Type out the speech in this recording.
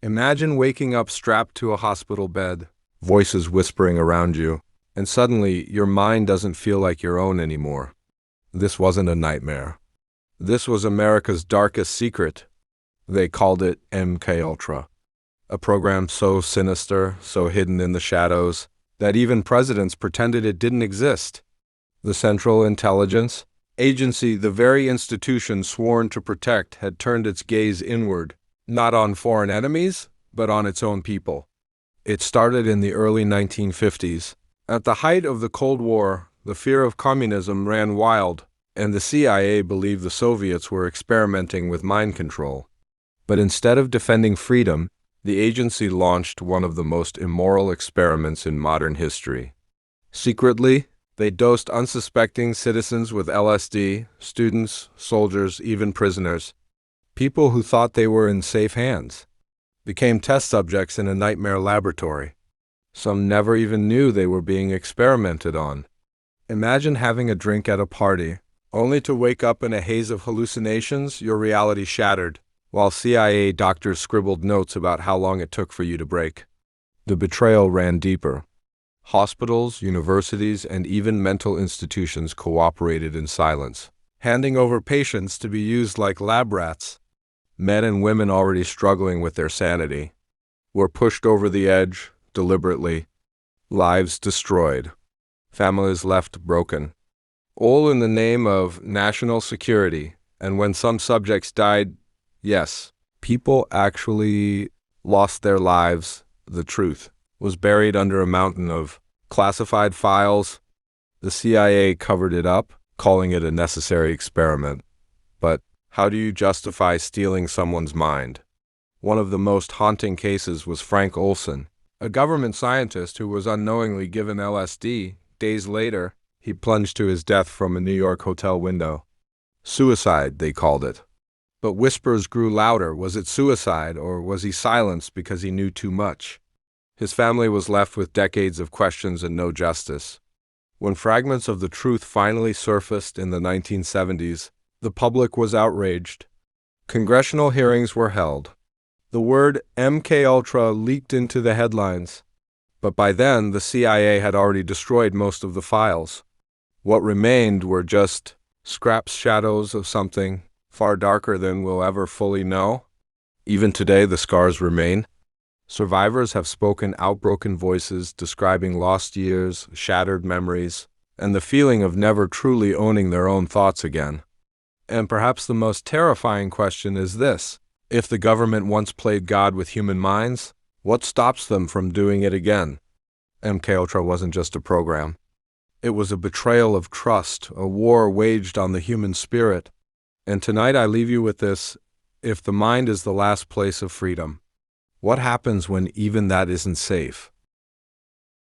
Imagine waking up strapped to a hospital bed, voices whispering around you, and suddenly your mind doesn't feel like your own anymore. This wasn't a nightmare. This was America's darkest secret. They called it MKUltra, a program so sinister, so hidden in the shadows, that even presidents pretended it didn't exist. The Central Intelligence Agency, the very institution sworn to protect, had turned its gaze inward, not on foreign enemies, but on its own people. It started in the early 1950s. At the height of the Cold War, the fear of communism ran wild, and the CIA believed the Soviets were experimenting with mind control. But instead of defending freedom, the agency launched one of the most immoral experiments in modern history. Secretly, they dosed unsuspecting citizens with LSD, students, soldiers, even prisoners. People who thought they were in safe hands became test subjects in a nightmare laboratory. Some never even knew they were being experimented on. Imagine having a drink at a party, only to wake up in a haze of hallucinations, your reality shattered, while CIA doctors scribbled notes about how long it took for you to break. The betrayal ran deeper. Hospitals, universities, and even mental institutions cooperated in silence, handing over patients to be used like lab rats. Men and women already struggling with their sanity were pushed over the edge, deliberately. Lives destroyed. Families left broken. All in the name of national security. And when some subjects died, yes, people actually lost their lives. The truth was buried under a mountain of classified files. The CIA covered it up, calling it a necessary experiment. But how do you justify stealing someone's mind? One of the most haunting cases was Frank Olson, a government scientist who was unknowingly given LSD. Days later, he plunged to his death from a New York hotel window. Suicide, they called it. But whispers grew louder. Was it suicide, or was he silenced because he knew too much? His family was left with decades of questions and no justice. When fragments of the truth finally surfaced in the 1970s, the public was outraged. Congressional hearings were held. The word MKUltra leaked into the headlines. But by then, the CIA had already destroyed most of the files. What remained were just scraps, shadows of something far darker than we'll ever fully know. Even today, the scars remain. Survivors have spoken out, broken voices describing lost years, shattered memories, and the feeling of never truly owning their own thoughts again. And perhaps the most terrifying question is this: if the government once played God with human minds, what stops them from doing it again? MKUltra wasn't just a program. It was a betrayal of trust, a war waged on the human spirit. And tonight I leave you with this: if the mind is the last place of freedom, what happens when even that isn't safe?